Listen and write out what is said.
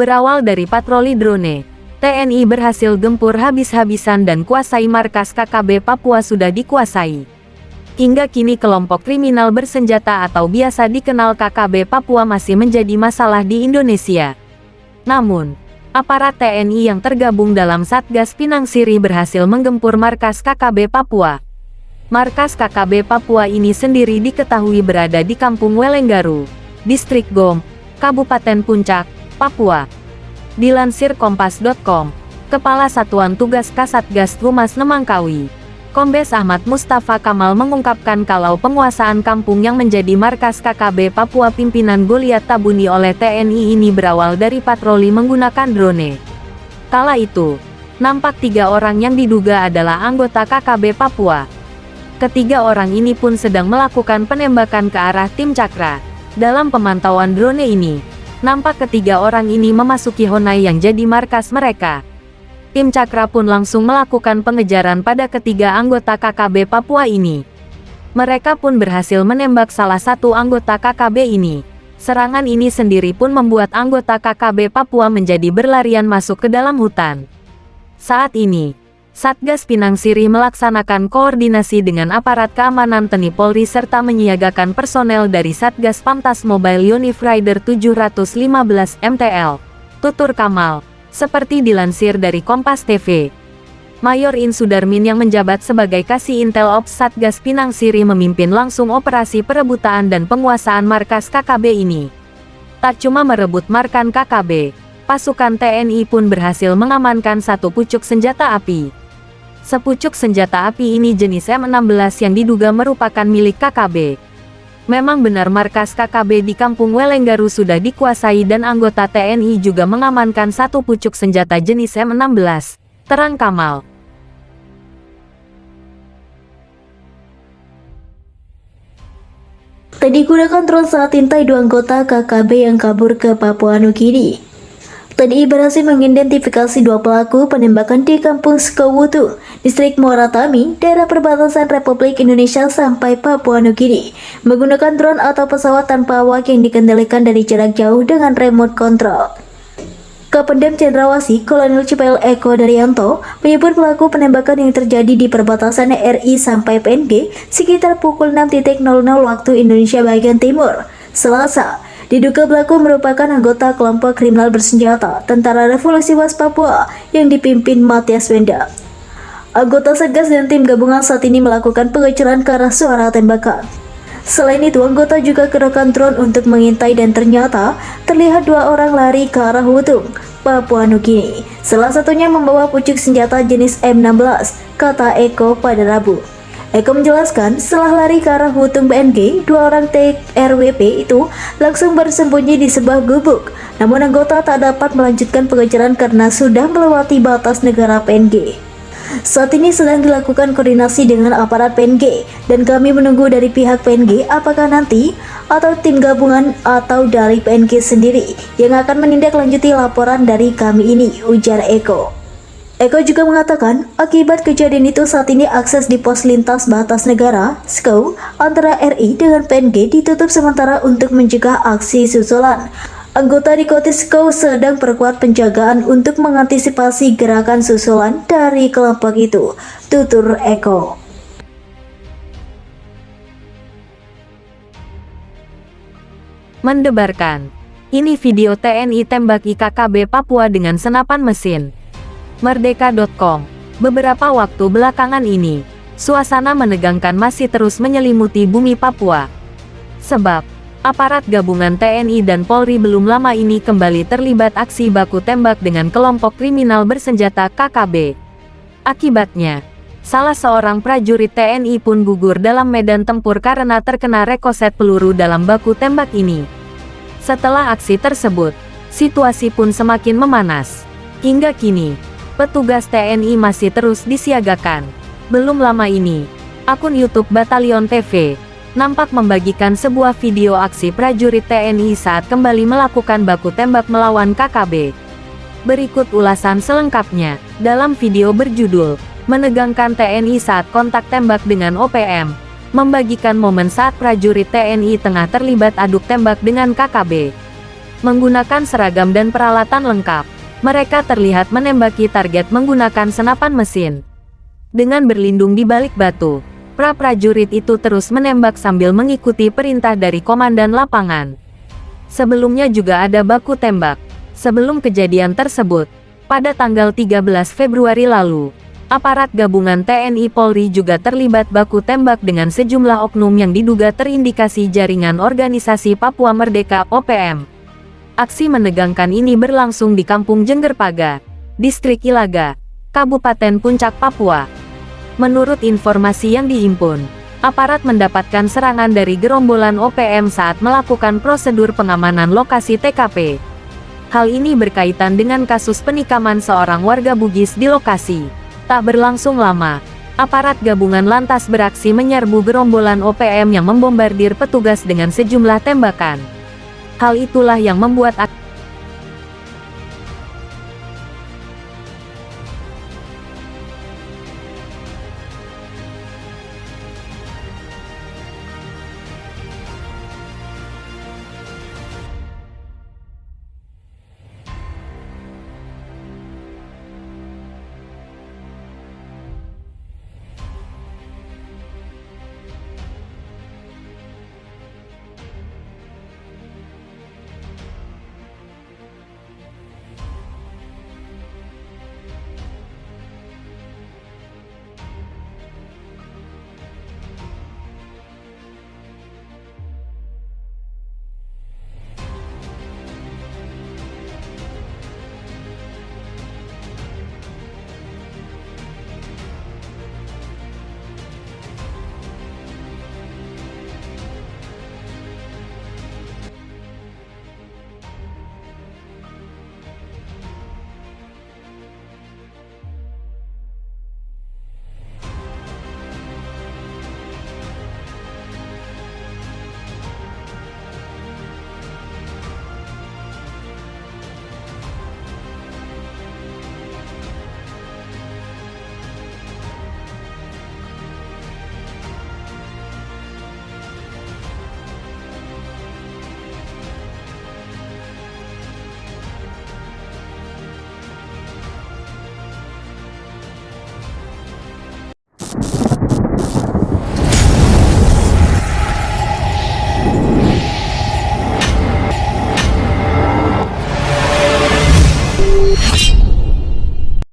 Berawal dari patroli drone, TNI berhasil gempur habis-habisan dan kuasai markas KKB Papua sudah dikuasai. Hingga kini kelompok kriminal bersenjata atau biasa dikenal KKB Papua masih menjadi masalah di Indonesia. Namun, aparat TNI yang tergabung dalam Satgas Pinang Sirih berhasil menggempur markas KKB Papua. Markas KKB Papua ini sendiri diketahui berada di Kampung Welenggaru, Distrik Gom, Kabupaten Puncak, Papua. Dilansir Kompas.com, Kepala Satuan Tugas Kasatgas Humas Nemangkawi, Kombes Ahmad Mustafa Kamal mengungkapkan kalau penguasaan kampung yang menjadi markas KKB Papua pimpinan Goliat Tabuni oleh TNI ini berawal dari patroli menggunakan drone. Kala itu, nampak 3 orang yang diduga adalah anggota KKB Papua. Ketiga orang ini pun sedang melakukan penembakan ke arah tim Cakra. Dalam pemantauan drone ini, nampak ketiga orang ini memasuki Honai yang jadi markas mereka. Tim Cakra pun langsung melakukan pengejaran pada ketiga anggota KKB Papua ini. Mereka pun berhasil menembak salah satu anggota KKB ini. Serangan ini sendiri pun membuat anggota KKB Papua menjadi berlarian masuk ke dalam hutan. Saat ini, Satgas Pinang Sirih melaksanakan koordinasi dengan aparat keamanan TNI Polri serta menyiagakan personel dari Satgas Pamtas Mobile Unif Rider 715 MTL. Tutur Kamal, seperti dilansir dari Kompas TV. Mayor In Sudarmin yang menjabat sebagai Kasih Intel Ops Satgas Pinang Sirih memimpin langsung operasi perebutan dan penguasaan markas KKB ini. Tak cuma merebut markas KKB, pasukan TNI pun berhasil mengamankan satu pucuk senjata api. Sepucuk senjata api ini jenis M16 yang diduga merupakan milik KKB. Memang benar markas KKB di Kampung Welenggaru sudah dikuasai dan anggota TNI juga mengamankan satu pucuk senjata jenis M16, terang Kamal. Tak digunakan drone saat intai 2 anggota KKB yang kabur ke Papua Nugini. TNI berhasil mengidentifikasi 2 pelaku penembakan di Kampung Skowutu, Distrik Moratami, daerah perbatasan Republik Indonesia sampai Papua Nugini, menggunakan drone atau pesawat tanpa awak yang dikendalikan dari jarak jauh dengan remote control. Kapendam Cendrawasih Kolonel Cipail Eko Daryanto menyebut pelaku penembakan yang terjadi di perbatasan RI sampai PNG sekitar pukul 6.00 waktu Indonesia bagian Timur, Selasa. Diduga pelaku merupakan anggota kelompok kriminal bersenjata Tentara Revolusi Was Papua yang dipimpin Matias Wenda. Anggota Satgas dan tim gabungan saat ini melakukan pengejaran ke arah suara tembakan. Selain itu, anggota juga kerahkan drone untuk mengintai dan ternyata terlihat 2 orang lari ke arah Wutung, Papua Nugini. Salah satunya membawa pucuk senjata jenis M16, kata Eko pada Rabu. Eko menjelaskan, setelah lari ke arah Wutung PNG, 2 orang TRWP itu langsung bersembunyi di sebuah gubuk. Namun anggota tak dapat melanjutkan pengejaran karena sudah melewati batas negara PNG. Saat ini sedang dilakukan koordinasi dengan aparat PNG dan kami menunggu dari pihak PNG apakah nanti atau tim gabungan atau dari PNG sendiri yang akan menindaklanjuti laporan dari kami ini, ujar Eko. Eko juga mengatakan, akibat kejadian itu saat ini akses di pos lintas batas negara, SKOW, antara RI dengan PNG ditutup sementara untuk mencegah aksi susulan. Anggota di Kotis SKOW sedang perkuat penjagaan untuk mengantisipasi gerakan susulan dari kelompok itu, tutur Eko. Mendebarkan, ini video TNI tembaki KKB Papua dengan senapan mesin. Merdeka.com. Beberapa waktu belakangan ini, suasana menegangkan masih terus menyelimuti bumi Papua. Sebab, aparat gabungan TNI dan Polri belum lama ini kembali terlibat aksi baku tembak dengan kelompok kriminal bersenjata KKB. Akibatnya, salah seorang prajurit TNI pun gugur dalam medan tempur karena terkena rekoset peluru dalam baku tembak ini. Setelah aksi tersebut, situasi pun semakin memanas. Hingga kini, petugas TNI masih terus disiagakan. Belum lama ini, akun YouTube Batalion TV nampak membagikan sebuah video aksi prajurit TNI saat kembali melakukan baku tembak melawan KKB. Berikut ulasan selengkapnya dalam video berjudul "Menegangkan TNI saat kontak tembak dengan OPM", membagikan momen saat prajurit TNI tengah terlibat aduk tembak dengan KKB. Menggunakan seragam dan peralatan lengkap, mereka terlihat menembaki target menggunakan senapan mesin. Dengan berlindung di balik batu, pra-prajurit itu terus menembak sambil mengikuti perintah dari komandan lapangan. Sebelumnya juga ada baku tembak. Sebelum kejadian tersebut, pada tanggal 13 Februari lalu, aparat gabungan TNI Polri juga terlibat baku tembak dengan sejumlah oknum yang diduga terindikasi jaringan organisasi Papua Merdeka (OPM). Aksi menegangkan ini berlangsung di Kampung Jenggerpaga, Distrik Ilaga, Kabupaten Puncak, Papua. Menurut informasi yang dihimpun, aparat mendapatkan serangan dari gerombolan OPM saat melakukan prosedur pengamanan lokasi TKP. Hal ini berkaitan dengan kasus penikaman seorang warga Bugis di lokasi. Tak berlangsung lama, aparat gabungan lantas beraksi menyerbu gerombolan OPM yang membombardir petugas dengan sejumlah tembakan. Hal itulah yang membuat